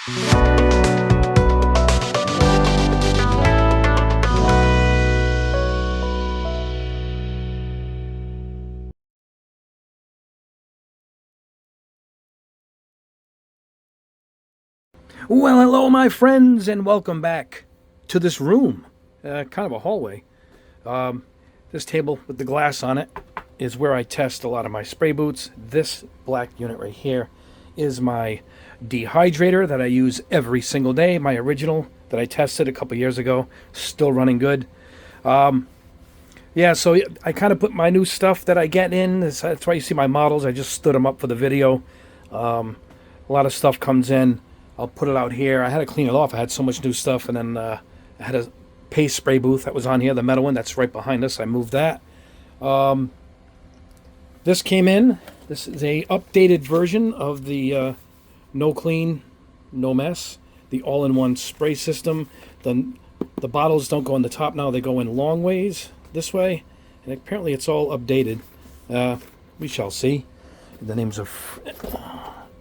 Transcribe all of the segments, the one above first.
Well, hello, my friends, and welcome back to this room. Kind of a hallway. This table with the glass on it is where I test a lot of my spray boots. This black unit right here is my dehydrator that I use every single day. My original that I tested a couple years ago, still running good. Yeah, so I kind of put my new stuff that I get in. That's why you see my models. I just stood them up for the video. A lot of stuff comes in. I'll put it out here. I had to clean it off. I had so much new stuff, and then I had a paste spray booth that was on here, the metal one that's right behind us. I moved that. This came in. This is a updated version of the No Clean, No Mess, the all-in-one spray system. The bottles don't go in the top now. They go in long ways this way, and apparently it's all updated. We shall see. The names of...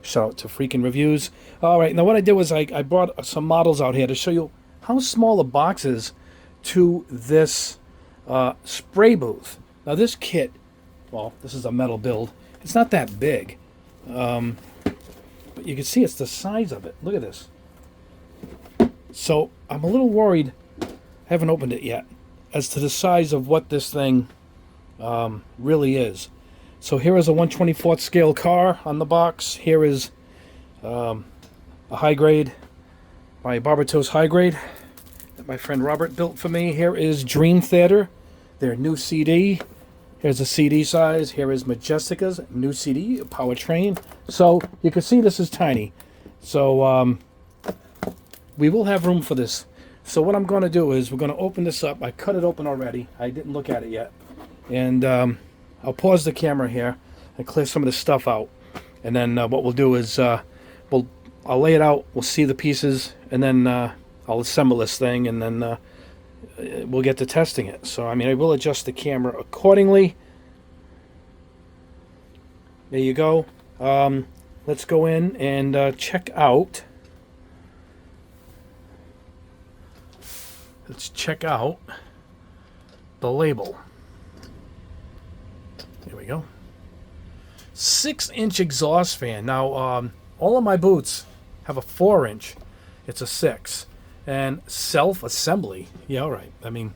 Shout out to Freaking Reviews. All right, now what I did was I brought some models out here to show you how small the box is to this spray booth. Now this kit, well, this is a metal build. It's not that big, but you can see it's the size of it. Look at this. So I'm a little worried, haven't opened it yet, as to the size of what this thing really is. So here is a 1/24th scale car on the box. Here is a high grade, my Barbatos high grade that my friend Robert built for me. Here is Dream Theater, their new CD. Here's a CD size. Here is Majestica's new CD, Powertrain. So you can see this is tiny. So we will have room for this. So what I'm going to do is we're going to open this up. I cut it open already. I didn't look at it yet. And... I'll pause the camera here and clear some of the stuff out, and then what we'll do is I'll lay it out. We'll see the pieces, and then I'll assemble this thing, and then we'll get to testing it. So I mean, I will adjust the camera accordingly. There you go. Let's go in and check out. Let's check out the label. Here we go. 6-inch exhaust fan. Now, all of my boots have a 4-inch. It's a 6. And self-assembly. Yeah, all right. I mean,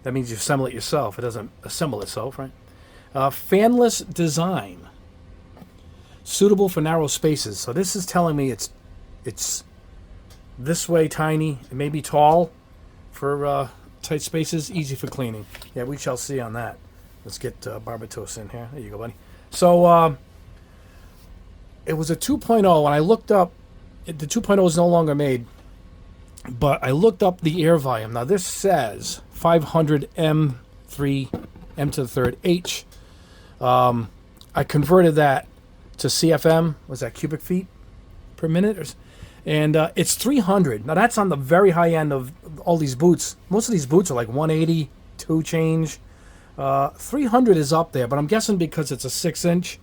that means you assemble it yourself. It doesn't assemble itself, right? Fanless design. Suitable for narrow spaces. So this is telling me it's this way tiny. It may be tall for tight spaces. Easy for cleaning. Yeah, we shall see on that. Let's get Barbatos in here. There you go, buddy. So it was a 2.0. When I looked up, the 2.0 is no longer made, but I looked up the air volume. Now this says 500 M3 M to the third H. I converted that to CFM. Was that cubic feet per minute? And it's 300. Now that's on the very high end of all these boots. Most of these boots are like 180, 2 change. 300 is up there, but I'm guessing because it's a 6-inch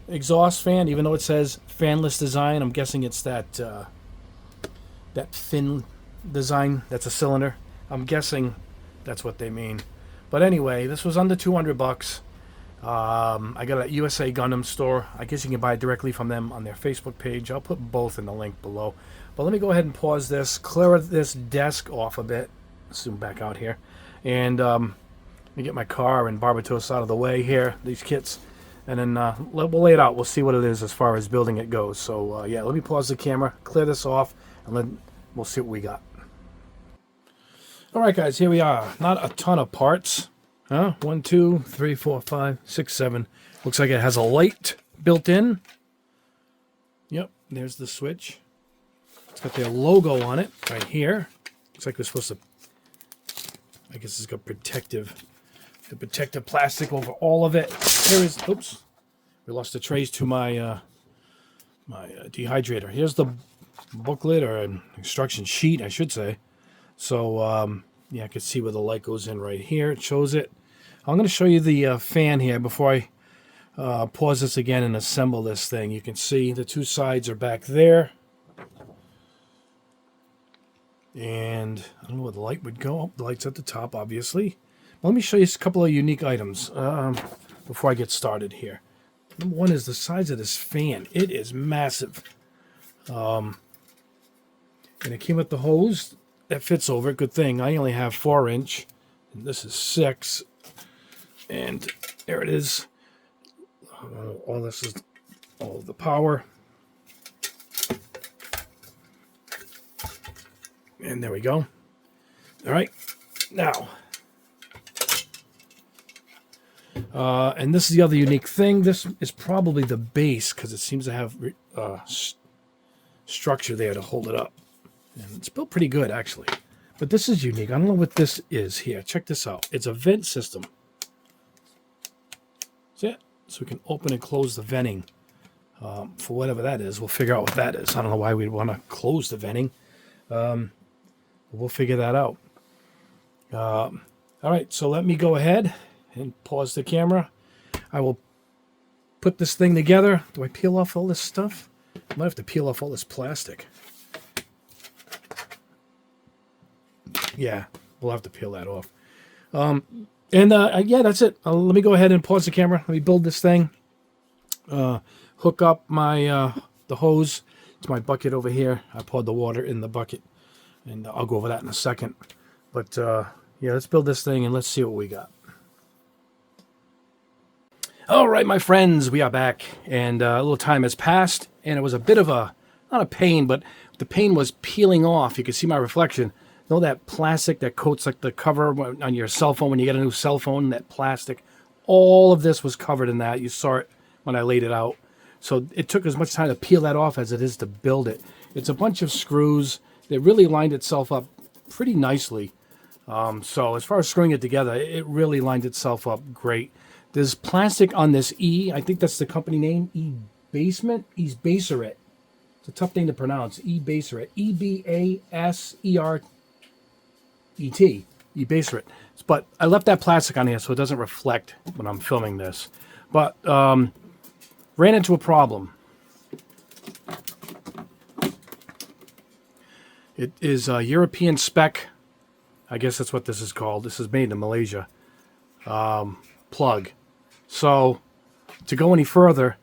exhaust fan, even though it says fanless design, I'm guessing it's that fin design. That's a cylinder. I'm guessing that's what they mean. But anyway, this was under $200. I got it at USA Gundam store. I guess you can buy it directly from them on their Facebook page. I'll put both in the link below. But let me go ahead and pause this, clear this desk off a bit, zoom back out here, and let me get my car and Barbatos out of the way here, these kits, and then we'll lay it out. We'll see what it is as far as building it goes. So yeah, let me pause the camera, clear this off, and then we'll see what we got. All right, guys, here we are. Not a ton of parts. 1, 2, 3, 4, 5, 6, 7. Looks like it has a light built in. Yep, there's the switch. It's got their logo on it right here. Looks like we're supposed to, I guess it's got the protective plastic over all of it. Here is, oops, we lost the trays to my my dehydrator. Here's the booklet, or an instruction sheet, I should say. So yeah, I can see where the light goes in right here. It shows it. I'm going to show you the fan here before I pause this again and assemble this thing. You can see the two sides are back there. And I don't know where the light would go. Oh, the light's at the top, obviously. Well, let me show you a couple of unique items before I get started here. Number one is the size of this fan. It is massive. And it came with the hose that fits over it. Good thing. I only have 4-inch. And this is 6. And there it is. All this is all of the power. And there we go. All right. Now, and this is the other unique thing. This is probably the base because it seems to have structure there to hold it up. And it's built pretty good, actually. But this is unique. I don't know what this is here. Check this out. It's a vent system. See it? So we can open and close the venting for whatever that is. We'll figure out what that is. I don't know why we'd want to close the venting. We'll figure that out. All right, so let me go ahead and pause the camera. I will put this thing together. Do I peel off all this stuff? I might have to peel off all this plastic. Yeah, we'll have to peel that off. Yeah, that's it. Let me go ahead and pause the camera. Let me build this thing. Hook up my the hose to my bucket over here. I poured the water in the bucket, and I'll go over that in a second. But yeah, let's build this thing and let's see what we got. All right, my friends, we are back, and a little time has passed, and it was a bit of a, not a pain, but the pain was peeling off. You can see my reflection. You know that plastic that coats like the cover on your cell phone when you get a new cell phone, that plastic? All of this was covered in that. You saw it when I laid it out. So it took as much time to peel that off as it is to build it. It's a bunch of screws. It really lined itself up pretty nicely. So as far as screwing it together, it really lined itself up great. There's plastic on this I think that's the company name, E-Basement, Ebaseret. It's a tough thing to pronounce, Ebaseret, E-B-A-S-E-R-E-T, Ebaseret. But I left that plastic on here so it doesn't reflect when I'm filming this. But ran into a problem. It is a European spec. I guess that's what this is called. This is made in Malaysia. Plug. So to go any further,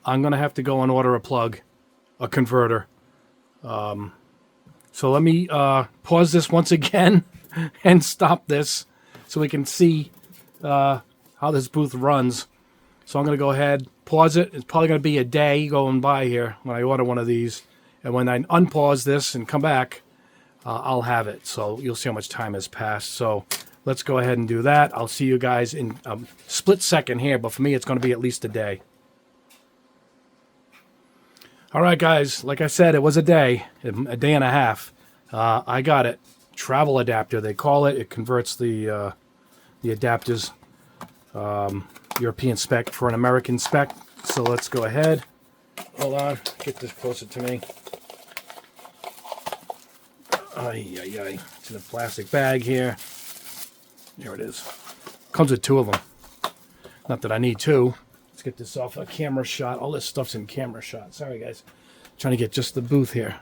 I'm going to have to go and order a plug, a converter. So let me pause this once again and stop this so we can see how this booth runs. So I'm going to go ahead, pause it. It's probably going to be a day going by here when I order one of these. And when I unpause this and come back, I'll have it. So you'll see how much time has passed. So let's go ahead and do that. I'll see you guys in a split second here, but for me, it's going to be at least a day. All right, guys. Like I said, it was a day and a half. I got it. Travel adapter, they call it. It converts the adapters, European spec for an American spec. So let's go ahead. Hold on. Get this closer to me. It's in a plastic bag here. There it is. Comes with 2 of them. Not that I need 2. Let's get this off a camera shot. All this stuff's in camera shot. Sorry, guys. Trying to get just the booth here.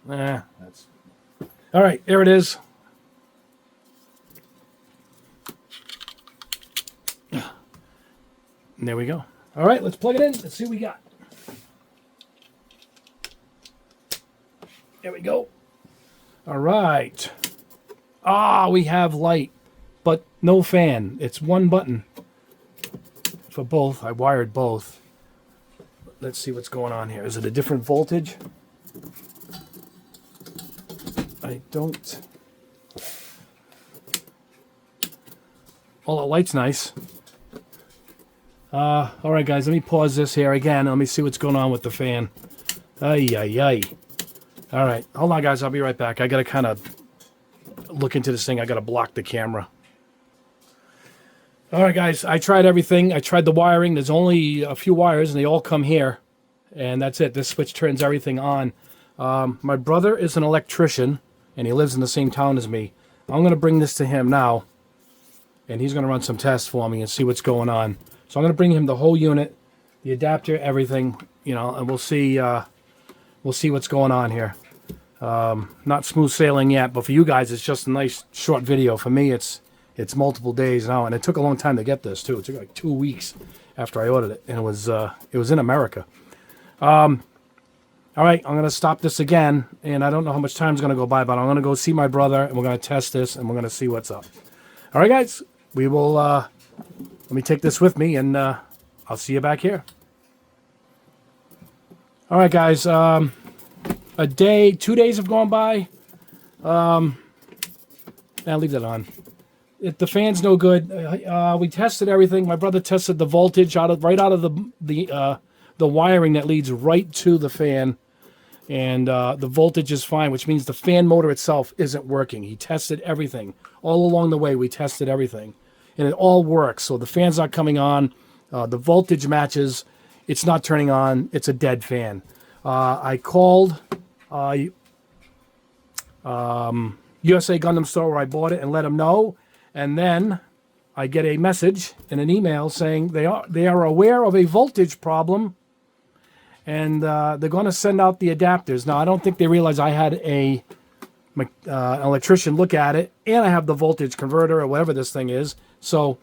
That's... All right, there it is. And there we go. All right, let's plug it in. Let's see what we got. There we go. All right. We have light, but no fan. It's one button for both. I wired both. Let's see what's going on here. Is it a different voltage? I don't... Oh, the light's nice. All right, guys, let me pause this here again. Let me see what's going on with the fan. Ay. All right, hold on, guys. I'll be right back. I got to kind of look into this thing. I got to block the camera. All right, guys, I tried everything. I tried the wiring. There's only a few wires, and they all come here. And that's it. This switch turns everything on. My brother is an electrician, and he lives in the same town as me. I'm going to bring this to him now, and he's going to run some tests for me and see what's going on. So I'm going to bring him the whole unit, the adapter, everything, and we'll see what's going on here. Not smooth sailing yet, but for you guys, it's just a nice short video. For me, it's multiple days now, and it took a long time to get this too. It took like 2 weeks after I ordered it, and it was in America. All right, I'm gonna stop this again, and I don't know how much time's gonna go by, but I'm gonna go see my brother, and we're gonna test this, and we're gonna see what's up. All right, guys, we will. Let me take this with me, and I'll see you back here. All right, guys. A day, 2 days have gone by. I'll leave that on. The fan's no good. We tested everything. My brother tested the voltage right out of the wiring that leads right to the fan, and the voltage is fine, which means the fan motor itself isn't working. He tested everything all along the way. We tested everything, and it all works. So the fan's not coming on. The voltage matches. It's not turning on. It's a dead fan. I called USA Gundam Store where I bought it and let them know, and then I get a message in an email saying they are aware of a voltage problem, and they're going to send out the adapters. Now, I don't think they realize I had an electrician look at it, and I have the voltage converter or whatever this thing is. So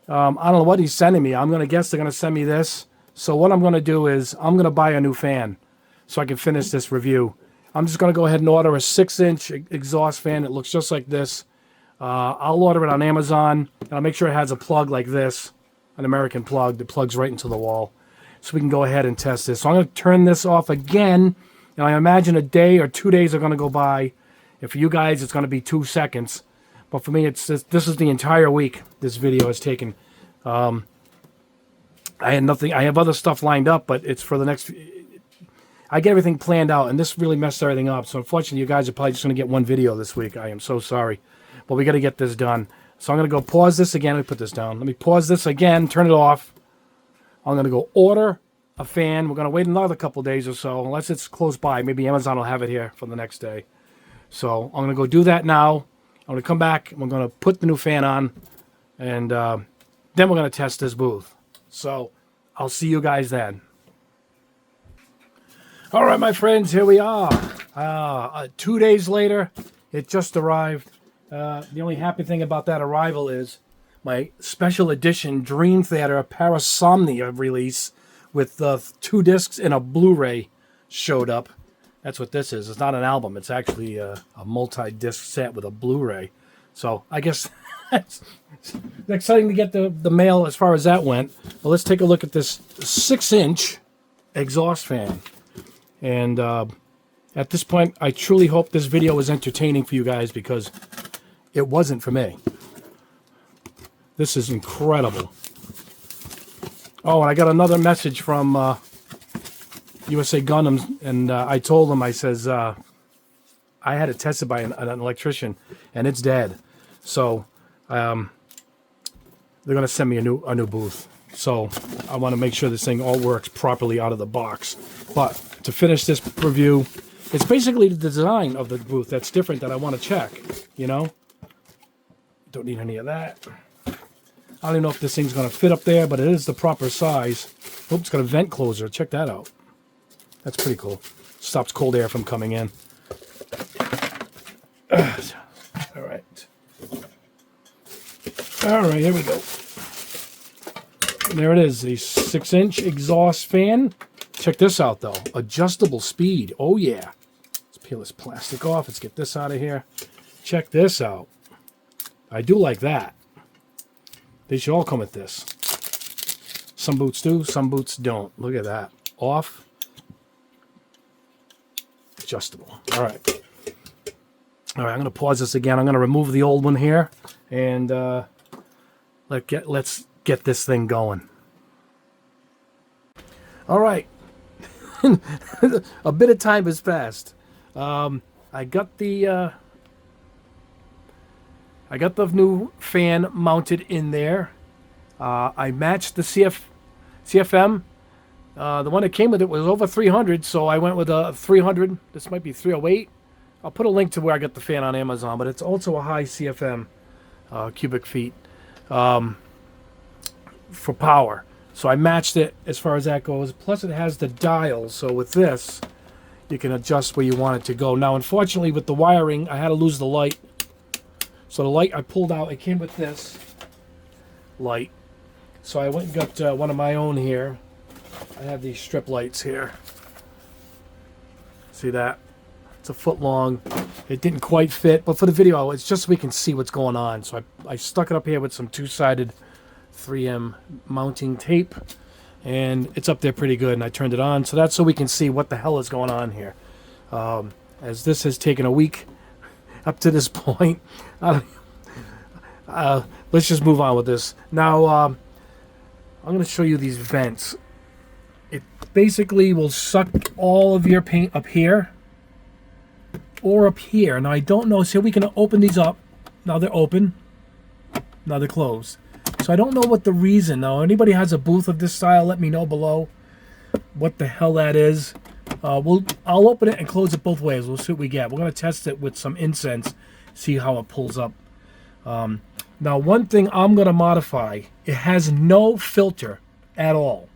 I don't know what he's sending me. I'm going to guess they're going to send me this. So what I'm going to do is I'm going to buy a new fan so I can finish this review. I'm just going to go ahead and order a 6-inch exhaust fan. It looks just like this. I'll order it on Amazon, and I'll make sure it has a plug like this, an American plug that plugs right into the wall, so we can go ahead and test this. So I'm going to turn this off again, and I imagine a day or 2 days are going to go by. And for you guys, it's going to be 2 seconds. But for me, this is the entire week this video has taken. I had nothing. I have other stuff lined up, but it's for the next. I get everything planned out, and this really messed everything up. So unfortunately, you guys are probably just going to get one video this week. I am so sorry, but we got to get this done. So I'm going to go pause this again. Let me put this down. Let me pause this again. Turn it off. I'm going to go order a fan. We're going to wait another couple days or so, unless it's close by. Maybe Amazon will have it here for the next day. So I'm going to go do that now. I'm going to come back, and we're going to put the new fan on, and then we're going to test this booth. So I'll see you guys then. All right, my friends, here we are. 2 days later, it just arrived. The only happy thing about that arrival is my special edition Dream Theater Parasomnia release with 2 discs and a Blu-ray showed up. That's what this is. It's not an album. It's actually a multi-disc set with a Blu-ray. So I guess it's exciting to get the mail as far as that went. Well, let's take a look at this 6-inch exhaust fan. And at this point, I truly hope this video is entertaining for you guys, because it wasn't for me. This is incredible. Oh, and I got another message from USA Gundam, and I told them, I says, I had it tested by an electrician, and it's dead. So they're going to send me a new booth. So I want to make sure this thing all works properly out of the box. But to finish this review, it's basically the design of the booth that's different that I want to check, you know? Don't need any of that. I don't even know if this thing's going to fit up there, but it is the proper size. Oops, it's got a vent closer. Check that out. That's pretty cool. Stops cold air from coming in. All right. All right, here we go. There it is, a 6-inch exhaust fan. Check this out, though. Adjustable speed. Oh, yeah. Let's peel this plastic off. Let's get this out of here. Check this out. I do like that. They should all come with this. Some boots do, some boots don't. Look at that. Off. Adjustable. All right. All right, I'm going to pause this again. I'm going to remove the old one here, and let's get this thing going. All right. A bit of time has passed. I got the new fan mounted in there. I matched the CFM. The one that came with it was over 300, so I went with a 300. This might be 308. I'll put a link to where I got the fan on Amazon, but it's also a high CFM cubic feet for power. So I matched it as far as that goes. Plus it has the dial. So with this, you can adjust where you want it to go. Now, unfortunately, with the wiring, I had to lose the light. So the light I pulled out, it came with this light. So I went and got one of my own here. I have these strip lights here. See that? It's a foot long. It didn't quite fit, but for the video, it's just so we can see what's going on. So I stuck it up here with some two-sided 3M mounting tape, and it's up there pretty good, and I turned it on. So that's so we can see what the hell is going on here. As this has taken a week up to this point, let's just move on with this. Now, I'm going to show you these vents. It basically will suck all of your paint up here or up here. Now, I don't know. So we can open these up. Now they're open. Now they're closed. So I don't know what the reason. Now, anybody has a booth of this style, let me know below what the hell that is. I'll open it and close it both ways. We'll see what we get. We're going to test it with some incense, see how it pulls up. Now, one thing I'm going to modify, it has no filter at all.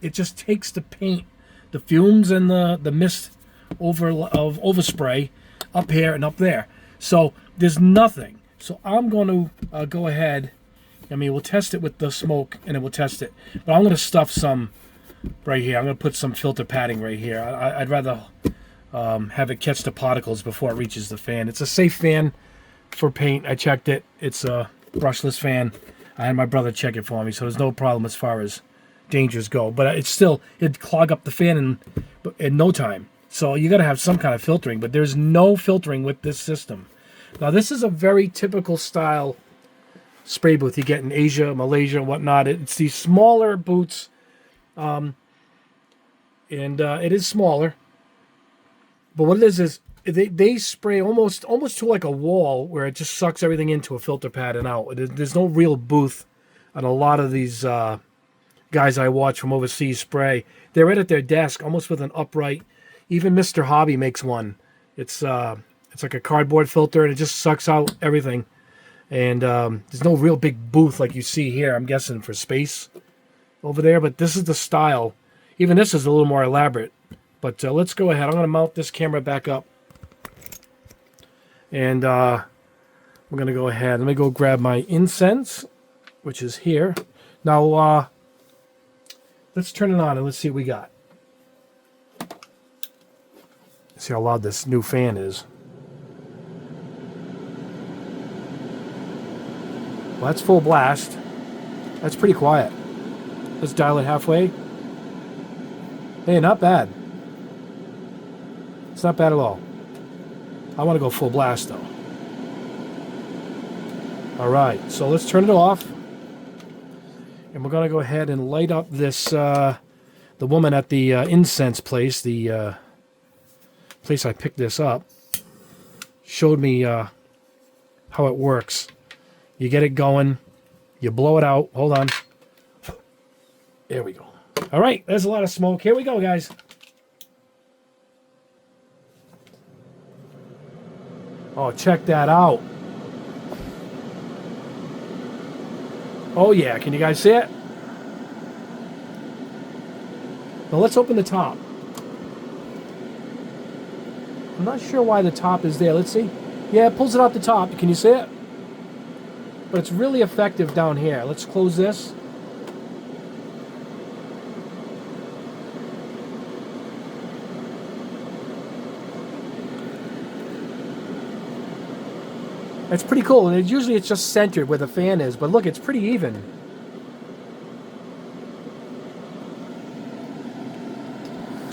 It just takes the paint, the fumes and the mist of overspray up here and up there. So there's nothing. So I'm going to go ahead. I mean, we'll test it with the smoke and then we'll test it. But I'm going to stuff some right here. I'm going to put some filter padding right here. I'd rather have it catch the particles before it reaches the fan. It's a safe fan for paint. I checked it. It's a brushless fan. I had my brother check it for me, so there's no problem as far as dangers go. But it'd clog up the fan in no time. So you got to have some kind of filtering, but there's no filtering with this system. Now, this is a very typical style spray booth you get in Asia, Malaysia, and whatnot. It's these smaller booths, and it is smaller. But what it is they spray almost to like a wall where it just sucks everything into a filter pad and out. There's no real booth on a lot of these guys I watch from overseas spray. They're right at their desk, almost with an upright. Even Mr. Hobby makes one. It's like a cardboard filter, and it just sucks out everything. And there's no real big booth like you see here, I'm guessing, for space over there. But this is the style. Even this is a little more elaborate. But let's go ahead. I'm going to mount this camera back up. And we're going to go ahead. Let me go grab my incense, which is here. Now, let's turn it on and let's see what we got. See how loud this new fan is. Well, that's full blast. That's pretty quiet. Let's dial it halfway. Hey, not bad. It's not bad at all. I want to go full blast, though. All right, so let's turn it off. And we're going to go ahead and light up this, the woman at the incense place, the place I picked this up, showed me how it works. You get it going, you blow it out. Hold on. There we go. All right, there's a lot of smoke. Here we go, guys. Oh, check that out. Oh, yeah. Can you guys see it? Now, let's open the top. I'm not sure why the top is there. Let's see. Yeah, it pulls it out the top. Can you see it? But it's really effective down here. Let's close this. It's pretty cool, and usually it's just centered where the fan is, but look, it's pretty even.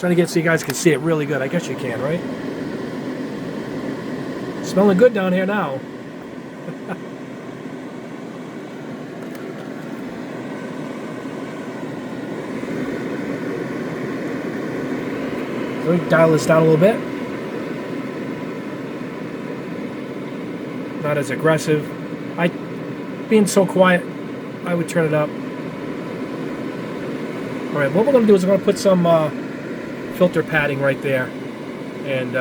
Trying to get so you guys can see it really good. I guess you can, right? Smelling good down here now. Let me dial this down a little bit. Not as aggressive. Being so quiet, I would turn it up. All right, what we're going to do is we're going to put some filter padding right there, and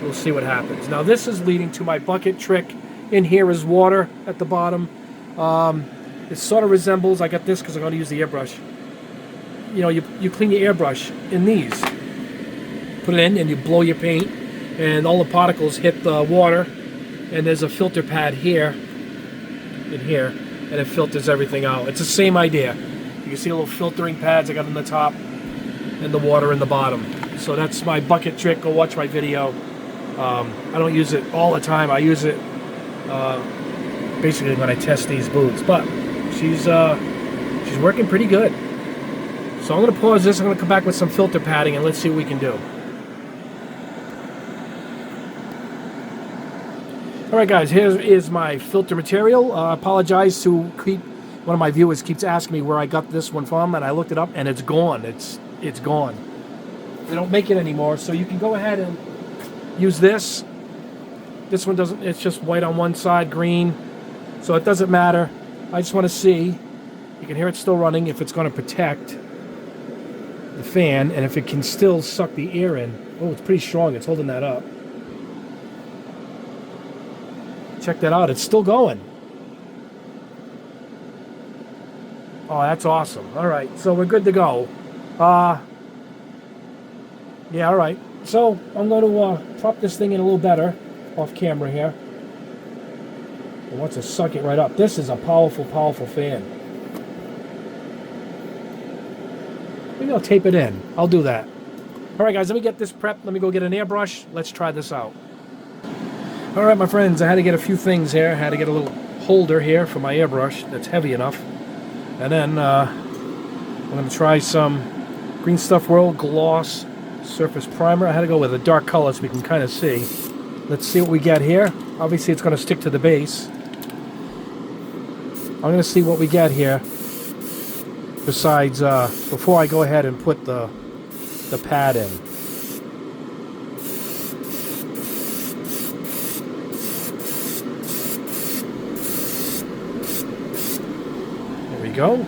we'll see what happens. Now, this is leading to my bucket trick. In here is water at the bottom. It sort of resembles, I got this because I'm going to use the airbrush. You know, you clean your airbrush in these. put it in, and you blow your paint, and all the particles hit the water, and there's a filter pad here, in here, and it filters everything out. It's the same idea. You can see little filtering pads I got on the top, and the water in the bottom. So that's my bucket trick. Go watch my video. I don't use it all the time. I use it basically when I test these boots, but she's working pretty good. So I'm going to pause this. I'm going to come back with some filter padding, and let's see what we can do. All right, guys, here is my filter material. I apologize to one of my viewers keeps asking me where I got this one from, and I looked it up, and it's gone. It's gone. They don't make it anymore, so you can go ahead and use this. This one doesn't, it's just white on one side, green, so it doesn't matter. I just want to see, you can hear it still running, if it's going to protect the fan, and if it can still suck the air in. Oh, it's pretty strong, it's holding that up. Check that out, it's still going. Oh, that's awesome. All right, so we're good to go. Yeah, all right. So I'm going to prop this thing in a little better off camera here. It wants to suck it right up. This is a powerful, powerful fan. Maybe I'll tape it in. I'll do that. All right, guys, let me get this prepped. Let me go get an airbrush. Let's try this out. All right, my friends, I had to get a few things here. I had to get a little holder here for my airbrush that's heavy enough. And then I'm going to try some Green Stuff World Gloss Surface Primer. I had to go with a dark color so we can kind of see. Let's see what we get here. Obviously, it's going to stick to the base. I'm going to see what we get here. Besides, before I go ahead and put the pad in. There we go.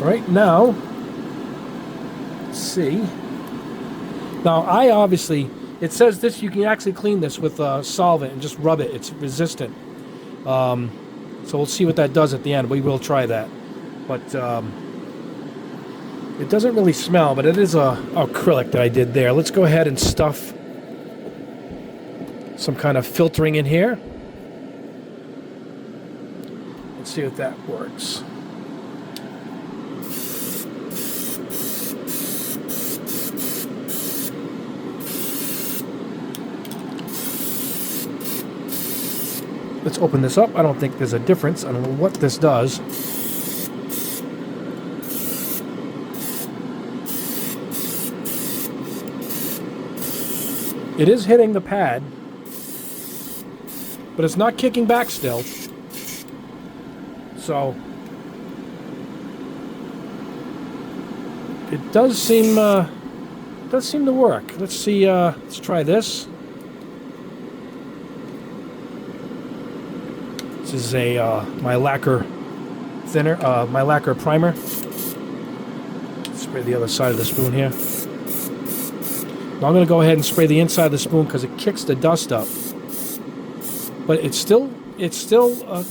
All right, now, let's see. Now, I obviously, it says this, you can actually clean this with solvent and just rub it. It's resistant. So we'll see what that does at the end. We will try that. But it doesn't really smell, but it is a acrylic that I did there. Let's go ahead and stuff some kind of filtering in here. Let's see if that works. Let's open this up. I don't think there's a difference. I don't know what this does. It is hitting the pad, but it's not kicking back still. So it does seem to work. Let's see. Let's try this. This is a my lacquer thinner, my lacquer primer. Spray the other side of the spoon here. Now I'm going to go ahead and spray the inside of the spoon because it kicks the dust up. But it's still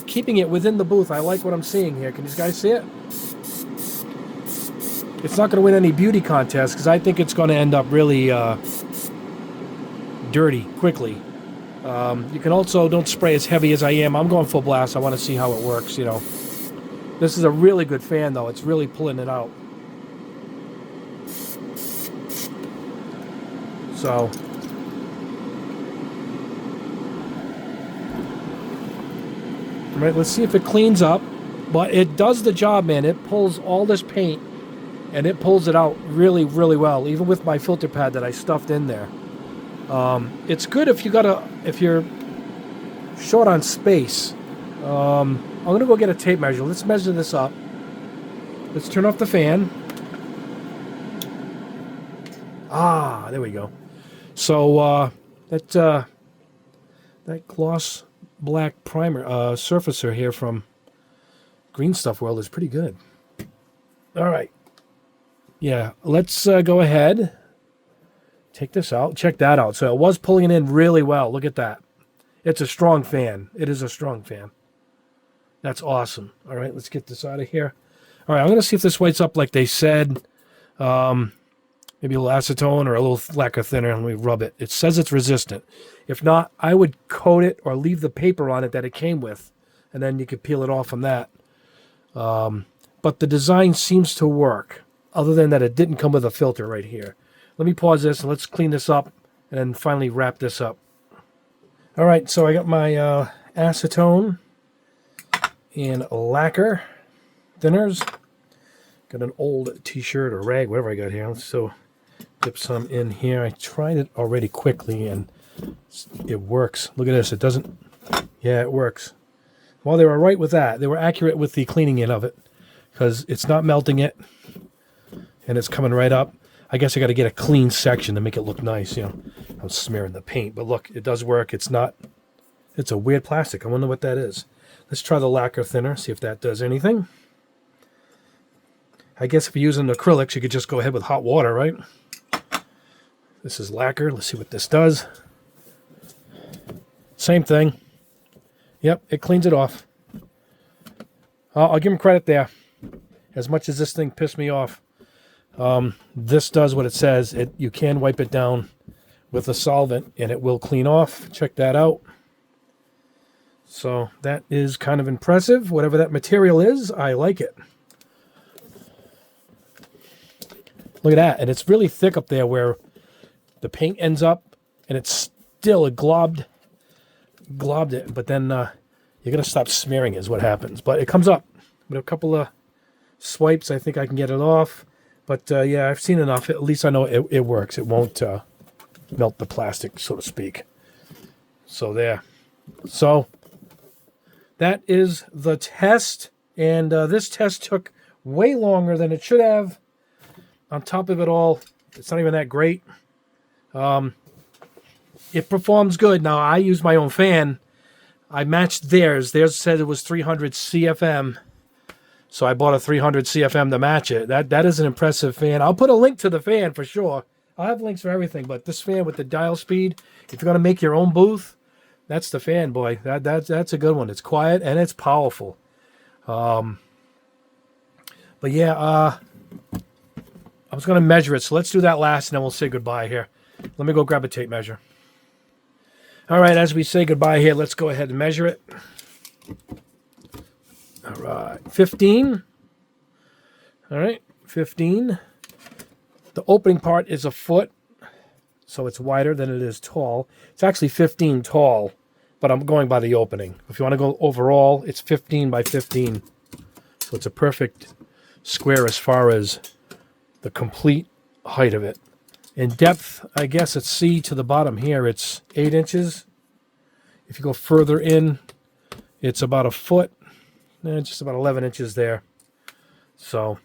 keeping it within the booth. I like what I'm seeing here. Can you guys see it? It's not going to win any beauty contests because I think it's going to end up really dirty quickly. You can also, don't spray as heavy as I am. I'm going full blast. I want to see how it works, you know. This is a really good fan, though. It's really pulling it out. So, all right, let's see if it cleans up. But it does the job, man. It pulls all this paint, and it pulls it out really, really well, even with my filter pad that I stuffed in there. It's good if you're short on space. I'm gonna go get a tape measure. Let's measure this up. Let's turn off the fan. Ah, there we go. So that gloss black primer surfacer here from Green Stuff World is pretty good. All right. Yeah, let's go ahead. Take this out. Check that out. So it was pulling it in really well. Look at that. It's a strong fan. It is a strong fan. That's awesome. All right, let's get this out of here. All right, I'm going to see if this lights up like they said. It maybe a little acetone or a little lacquer thinner, and we rub it. It says it's resistant. If not, I would coat it or leave the paper on it that it came with, and then you could peel it off from that. But the design seems to work, other than that it didn't come with a filter right here. Let me pause this and let's clean this up and then finally wrap this up. All right, so I got my acetone and lacquer thinners. Got an old t-shirt or rag, whatever I got here. Let's so dip some in here. I tried it already quickly and it works. Look at this. It doesn't. Yeah, it works. Well, they were right with that. They were accurate with the cleaning in of it because it's not melting it and it's coming right up. I guess I got to get a clean section to make it look nice. You know, I'm smearing the paint, but look, it does work. It's not. It's a weird plastic. I wonder what that is. Let's try the lacquer thinner. See if that does anything. I guess if you're using acrylics, you could just go ahead with hot water, right? This is lacquer. Let's see what this does. Same thing. Yep, it cleans it off. I'll give him credit there. As much as this thing pissed me off, this does what it says. You can wipe it down with a solvent, and it will clean off. Check that out. So that is kind of impressive. Whatever that material is, I like it. Look at that. And it's really thick up there where the paint ends up, and it's still globbed it. But then you're going to stop smearing is what happens. But it comes up. With a couple of swipes, I think I can get it off. But yeah, I've seen enough. At least I know it works. It won't melt the plastic, so to speak. So there. So that is the test. And this test took way longer than it should have. On top of it all, it's not even that great. It performs good. Now, I use my own fan. I matched theirs. Theirs said it was 300 CFM. So I bought a 300 CFM to match it. That is an impressive fan. I'll put a link to the fan for sure. I'll have links for everything. But this fan with the dial speed, if you're going to make your own booth, that's the fan, boy. That's a good one. It's quiet and it's powerful. But yeah, I was going to measure it. So let's do that last and then we'll say goodbye here. Let me go grab a tape measure. All right, as we say goodbye here, let's go ahead and measure it. All right, 15. All right, 15. The opening part is a foot, so it's wider than it is tall. It's actually 15 tall, but I'm going by the opening. If you want to go overall, it's 15 by 15. So it's a perfect square as far as the complete height of it. In depth, I guess it's C to the bottom here. It's 8 inches. If you go further in, it's about a foot. Just about 11 inches there. So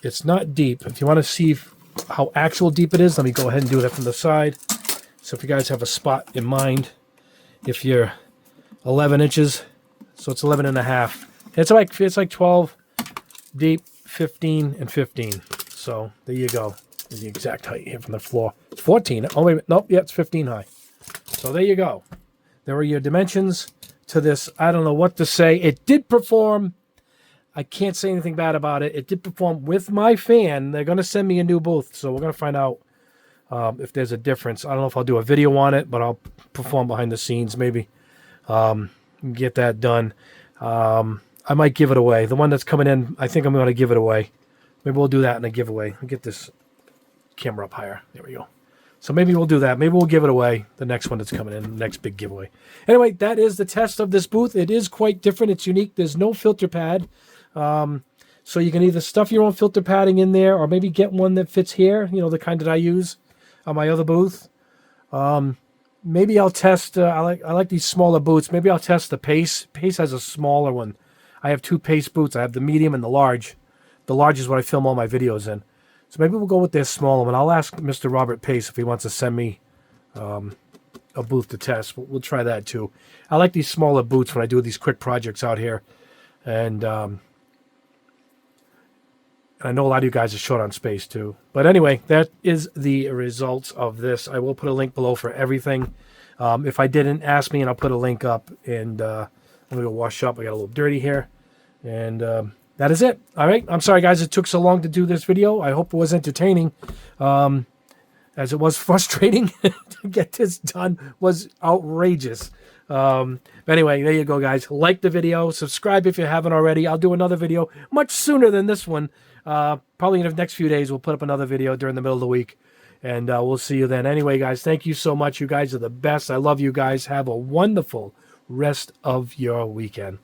it's not deep. If you want to see how actual deep it is, let me go ahead and do that from the side. So if you guys have a spot in mind, if you're 11 inches, so it's 11 and a half. It's like 12 deep, 15 and 15. So there you go. There's the exact height here from the floor. It's 14. Oh, wait, nope, yeah, it's 15 high. So there you go. There are your dimensions to this. I don't know what to say. It did perform. I can't say anything bad about it. It did perform with my fan. They're going to send me a new booth, so we're going to find out if there's a difference. I don't know if I'll do a video on it, but I'll perform behind the scenes maybe. Get that done. I might give it away. The one that's coming in, I think I'm going to give it away. Maybe we'll do that in a giveaway. I'll get this camera up higher. There we go. So maybe we'll do that. Maybe we'll give it away, the next one that's coming in, the next big giveaway. Anyway, that is the test of this booth. It is quite different. It's unique. There's no filter pad. So you can either stuff your own filter padding in there or maybe get one that fits here, you know, the kind that I use on my other booth. Maybe I'll test, I like these smaller boots. Maybe I'll test the Pace. Pace has a smaller one. I have 2 Pace boots. I have the medium and the large. The large is what I film all my videos in. So maybe we'll go with their smaller one. I'll ask Mr. Robert Pace if he wants to send me a booth to test. We'll try that too. I like these smaller boots when I do these quick projects out here. And I know a lot of you guys are short on space too. But anyway, that is the results of this. I will put a link below for everything. If I didn't, ask me and I'll put a link up. And I'm going to go wash up. I got a little dirty here. And that is it. All right. I'm sorry, guys, it took so long to do this video. I hope it was entertaining. As it was frustrating to get this done, was outrageous. But anyway, there you go, guys. Like the video, subscribe if you haven't already. I'll do another video much sooner than this one. Probably in the next few days, we'll put up another video during the middle of the week, and we'll see you then. Anyway, guys, thank you so much. You guys are the best. I love you guys. Have a wonderful rest of your weekend.